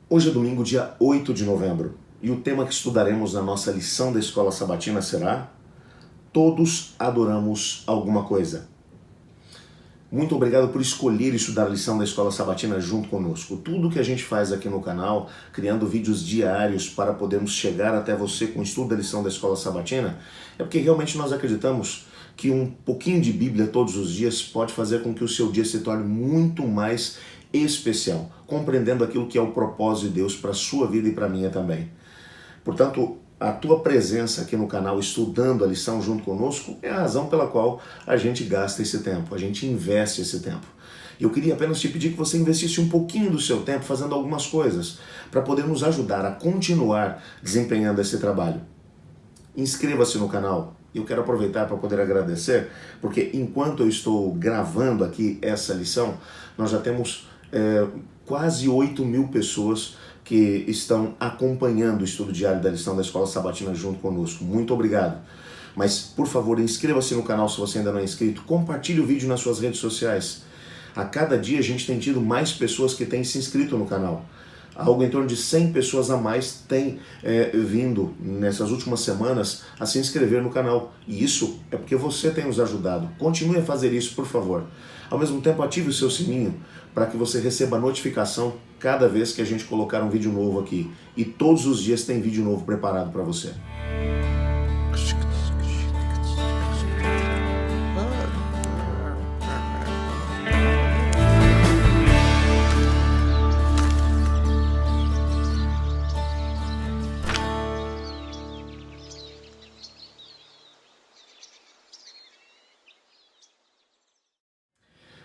Hoje é domingo, dia 8 de novembro, e o tema que estudaremos na nossa lição da Escola Sabatina será Todos adoramos alguma coisa. Muito obrigado por escolher estudar a lição da Escola Sabatina junto conosco. Tudo que a gente faz aqui no canal, criando vídeos diários para podermos chegar até você com o estudo da lição da Escola Sabatina, é porque realmente nós acreditamos que um pouquinho de Bíblia todos os dias pode fazer com que o seu dia se torne muito mais especial, compreendendo aquilo que é o propósito de Deus para a sua vida e para a minha também. Portanto, a tua presença aqui no canal, estudando a lição junto conosco, é a razão pela qual a gente gasta esse tempo, a gente investe esse tempo. Eu queria apenas te pedir que você investisse um pouquinho do seu tempo fazendo algumas coisas para poder nos ajudar a continuar desempenhando esse trabalho. Inscreva-se no canal. Eu quero aproveitar para poder agradecer, porque enquanto eu estou gravando aqui essa lição, nós já temos quase 8.000 pessoas que estão acompanhando o estudo diário da lição da Escola Sabatina junto conosco. Muito obrigado. Mas, por favor, inscreva-se no canal se você ainda não é inscrito. Compartilhe o vídeo nas suas redes sociais. A cada dia a gente tem tido mais pessoas que têm se inscrito no canal. Algo em torno de 100 pessoas a mais têm vindo nessas últimas semanas a se inscrever no canal. E isso é porque você tem nos ajudado. Continue a fazer isso, por favor. Ao mesmo tempo, ative o seu sininho para que você receba notificação cada vez que a gente colocar um vídeo novo aqui. E todos os dias tem vídeo novo preparado para você.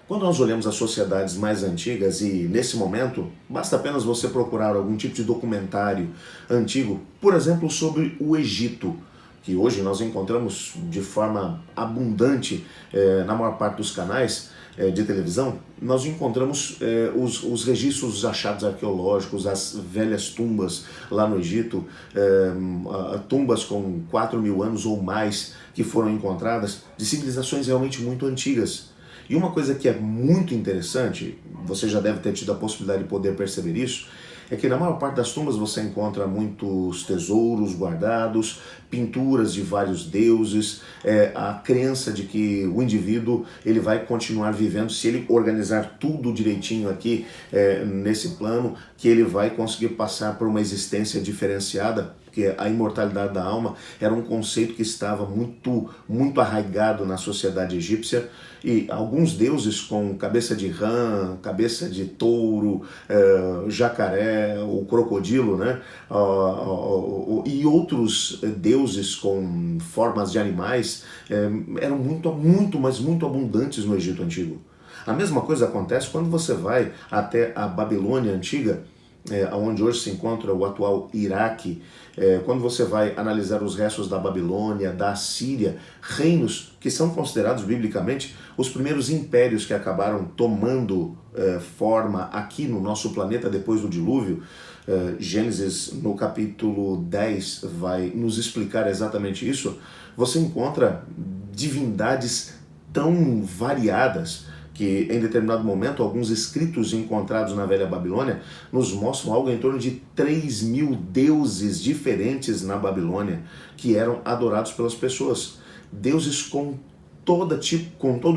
Quando nós olhamos as sociedades mais antigas, e nesse momento, basta apenas você procurar algum tipo de documentário antigo, por exemplo, sobre o Egito, que hoje nós encontramos de forma abundante na maior parte dos canais de televisão, nós encontramos os registros dos achados arqueológicos, as velhas tumbas lá no Egito, tumbas com 4.000 anos ou mais que foram encontradas, de civilizações realmente muito antigas. E uma coisa que é muito interessante, você já deve ter tido a possibilidade de poder perceber isso, é que na maior parte das tumbas você encontra muitos tesouros guardados, pinturas de vários deuses, a crença de que o indivíduo ele vai continuar vivendo, se ele organizar tudo direitinho aqui nesse plano, que ele vai conseguir passar por uma existência diferenciada, porque a imortalidade da alma era um conceito que estava muito arraigado na sociedade egípcia, e alguns deuses com cabeça de rã, cabeça de touro, jacaré, o crocodilo, né? E outros deuses com formas de animais eram muito abundantes no Egito Antigo. A mesma coisa acontece quando você vai até a Babilônia Antiga, onde hoje se encontra o atual Iraque. Quando você vai analisar os restos da Babilônia, da Síria, reinos que são considerados biblicamente os primeiros impérios que acabaram tomando forma aqui no nosso planeta depois do dilúvio. Gênesis, no capítulo 10, vai nos explicar exatamente isso. Você encontra divindades tão variadas que em determinado momento alguns escritos encontrados na Velha Babilônia nos mostram algo em torno de 3.000 deuses diferentes na Babilônia que eram adorados pelas pessoas. Deuses com todo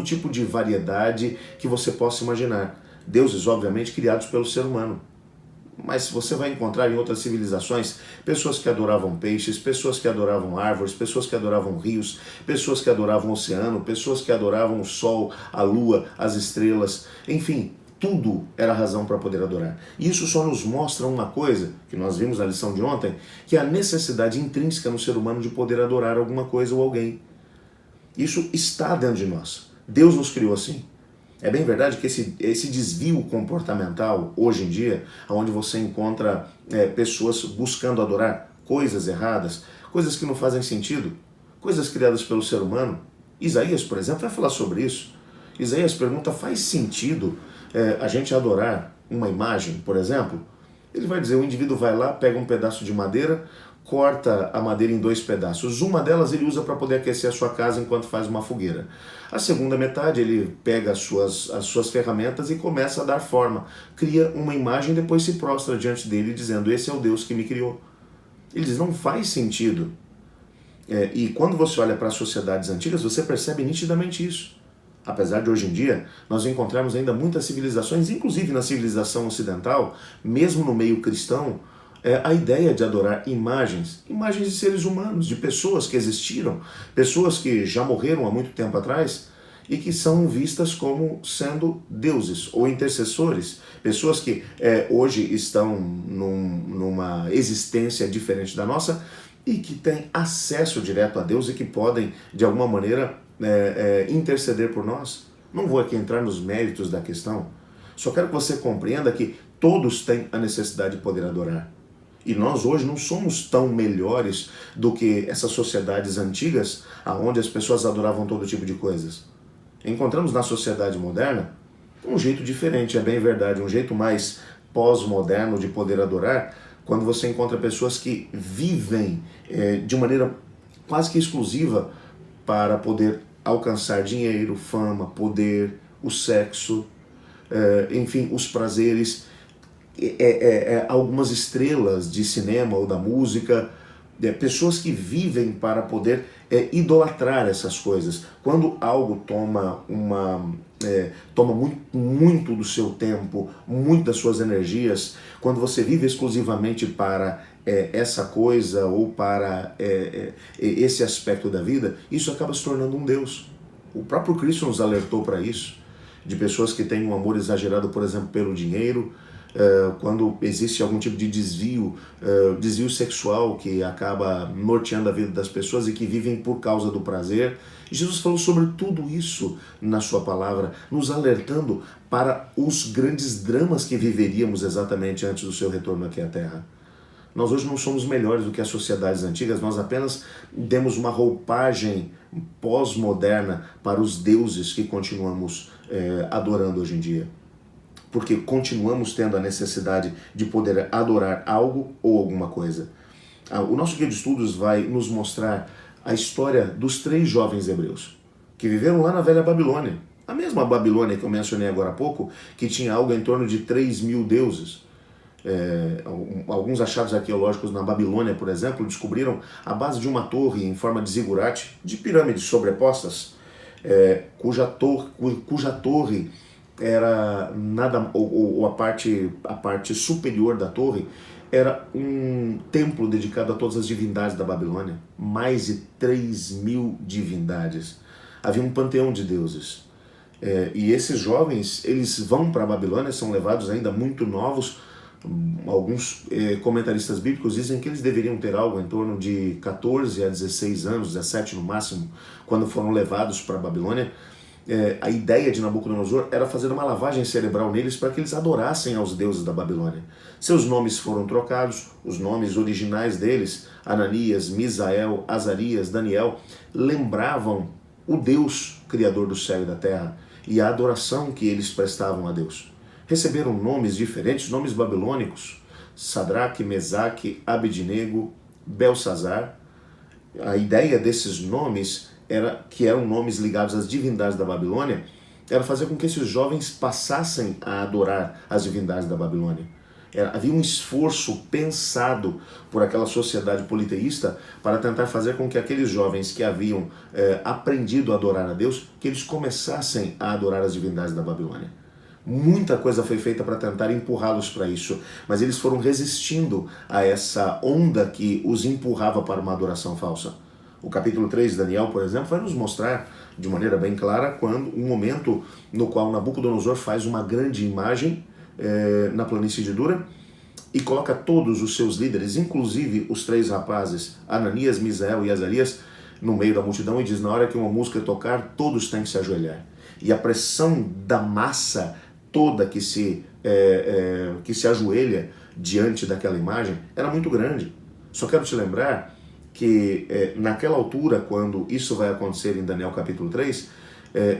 tipo de variedade que você possa imaginar. Deuses, obviamente, criados pelo ser humano. Mas você vai encontrar em outras civilizações pessoas que adoravam peixes, pessoas que adoravam árvores, pessoas que adoravam rios, pessoas que adoravam o oceano, pessoas que adoravam o sol, a lua, as estrelas, enfim, tudo era razão para poder adorar. E isso só nos mostra uma coisa, que nós vimos na lição de ontem, que é a necessidade intrínseca no ser humano de poder adorar alguma coisa ou alguém. Isso está dentro de nós. Deus nos criou assim. É bem verdade que esse desvio comportamental, hoje em dia, onde você encontra pessoas buscando adorar coisas erradas, coisas que não fazem sentido, coisas criadas pelo ser humano. Isaías, por exemplo, vai falar sobre isso. Isaías pergunta, faz sentido a gente adorar uma imagem, por exemplo? Ele vai dizer, o indivíduo vai lá, pega um pedaço de madeira, corta a madeira em dois pedaços. Uma delas ele usa para poder aquecer a sua casa enquanto faz uma fogueira. A segunda metade ele pega as suas ferramentas e começa a dar forma. Cria uma imagem e depois se prostra diante dele dizendo: esse é o Deus que me criou. Ele diz: não faz sentido. E quando você olha para as sociedades antigas, você percebe nitidamente isso. Apesar de hoje em dia nós encontrarmos ainda muitas civilizações, inclusive na civilização ocidental, mesmo no meio cristão, a ideia de adorar imagens de seres humanos, de pessoas que existiram, pessoas que já morreram há muito tempo atrás e que são vistas como sendo deuses ou intercessores, pessoas que hoje estão numa existência diferente da nossa e que têm acesso direto a Deus e que podem, de alguma maneira, interceder por nós. Não vou aqui entrar nos méritos da questão, só quero que você compreenda que todos têm a necessidade de poder adorar. E nós hoje não somos tão melhores do que essas sociedades antigas, onde as pessoas adoravam todo tipo de coisas. Encontramos na sociedade moderna um jeito diferente, é bem verdade, um jeito mais pós-moderno de poder adorar, quando você encontra pessoas que vivem de maneira quase que exclusiva para poder alcançar dinheiro, fama, poder, o sexo, enfim, os prazeres. Algumas estrelas de cinema ou da música, pessoas que vivem para poder idolatrar essas coisas. Quando algo toma muito do seu tempo, muito das suas energias, quando você vive exclusivamente para essa coisa ou para esse aspecto da vida, isso acaba se tornando um Deus. O próprio Cristo nos alertou para isso, de pessoas que têm um amor exagerado, por exemplo, pelo dinheiro, quando existe algum tipo de desvio sexual que acaba norteando a vida das pessoas e que vivem por causa do prazer. Jesus falou sobre tudo isso na sua palavra, nos alertando para os grandes dramas que viveríamos exatamente antes do seu retorno aqui à Terra. Nós hoje não somos melhores do que as sociedades antigas, nós apenas demos uma roupagem pós-moderna para os deuses que continuamos adorando hoje em dia. Porque continuamos tendo a necessidade de poder adorar algo ou alguma coisa. O nosso guia de estudos vai nos mostrar a história dos 3 jovens hebreus, que viveram lá na velha Babilônia. A mesma Babilônia que eu mencionei agora há pouco, que tinha algo em torno de 3.000 deuses. Alguns achados arqueológicos na Babilônia, por exemplo, descobriram a base de uma torre em forma de zigurate, de pirâmides sobrepostas, cuja torre era nada, ou a parte superior da torre era um templo dedicado a todas as divindades da Babilônia. Mais de 3.000 divindades. Havia um panteão de deuses. E esses jovens, eles vão para a Babilônia, são levados ainda muito novos. Alguns comentaristas bíblicos dizem que eles deveriam ter algo em torno de 14 a 16 anos, 17 no máximo, quando foram levados para a Babilônia. A ideia de Nabucodonosor era fazer uma lavagem cerebral neles para que eles adorassem aos deuses da Babilônia. Seus nomes foram trocados, os nomes originais deles, Ananias, Misael, Azarias, Daniel, lembravam o Deus criador do céu e da terra e a adoração que eles prestavam a Deus. Receberam nomes diferentes, nomes babilônicos, Sadraque, Mesaque, Abednego, Belsazar. A ideia desses nomes que eram nomes ligados às divindades da Babilônia, era fazer com que esses jovens passassem a adorar as divindades da Babilônia. Havia um esforço pensado por aquela sociedade politeísta para tentar fazer com que aqueles jovens que haviam aprendido a adorar a Deus, que eles começassem a adorar as divindades da Babilônia. Muita coisa foi feita para tentar empurrá-los para isso, mas eles foram resistindo a essa onda que os empurrava para uma adoração falsa. O capítulo 3 de Daniel, por exemplo, vai nos mostrar de maneira bem clara um momento no qual Nabucodonosor faz uma grande imagem na planície de Dura e coloca todos os seus líderes, inclusive os 3 rapazes, Ananias, Misael e Azarias, no meio da multidão e diz: na hora que uma música tocar, todos têm que se ajoelhar. E a pressão da massa toda que se ajoelha diante daquela imagem era muito grande. Só quero te lembrar que naquela altura, quando isso vai acontecer em Daniel capítulo 3,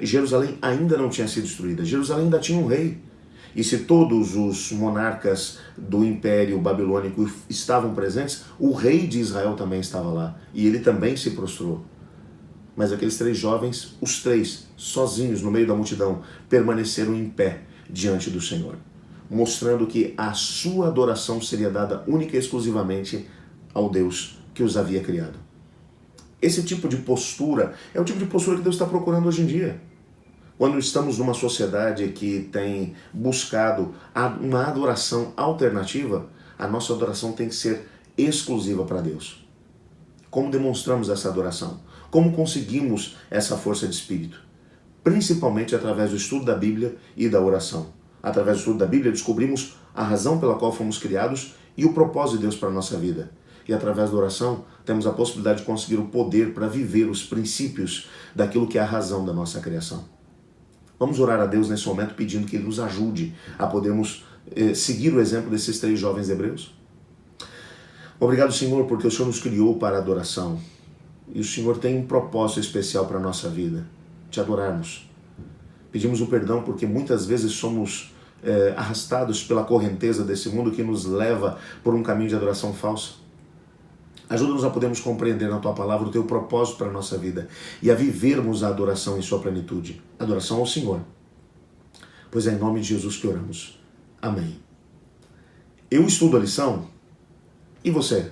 Jerusalém ainda não tinha sido destruída. Jerusalém ainda tinha um rei. E se todos os monarcas do Império Babilônico estavam presentes, o rei de Israel também estava lá. E ele também se prostrou. Mas aqueles 3 jovens, os 3, sozinhos no meio da multidão, permaneceram em pé diante do Senhor, mostrando que a sua adoração seria dada única e exclusivamente ao Deus que os havia criado. Esse tipo de postura é o tipo de postura que Deus está procurando hoje em dia. Quando estamos numa sociedade que tem buscado uma adoração alternativa, a nossa adoração tem que ser exclusiva para Deus. Como demonstramos essa adoração? Como conseguimos essa força de espírito? Principalmente através do estudo da Bíblia e da oração. Através do estudo da Bíblia descobrimos a razão pela qual fomos criados e o propósito de Deus para a nossa vida. E através da oração temos a possibilidade de conseguir o poder para viver os princípios daquilo que é a razão da nossa criação. Vamos orar a Deus nesse momento pedindo que Ele nos ajude a podermos seguir o exemplo desses 3 jovens hebreus. Obrigado, Senhor, porque o Senhor nos criou para a adoração. E o Senhor tem um propósito especial para a nossa vida, te adorarmos. Pedimos o perdão porque muitas vezes somos arrastados pela correnteza desse mundo que nos leva por um caminho de adoração falsa. Ajuda-nos a podermos compreender na Tua palavra o Teu propósito para a nossa vida e a vivermos a adoração em sua plenitude. Adoração ao Senhor. Pois é em nome de Jesus que oramos. Amém. Eu estudo a lição e você?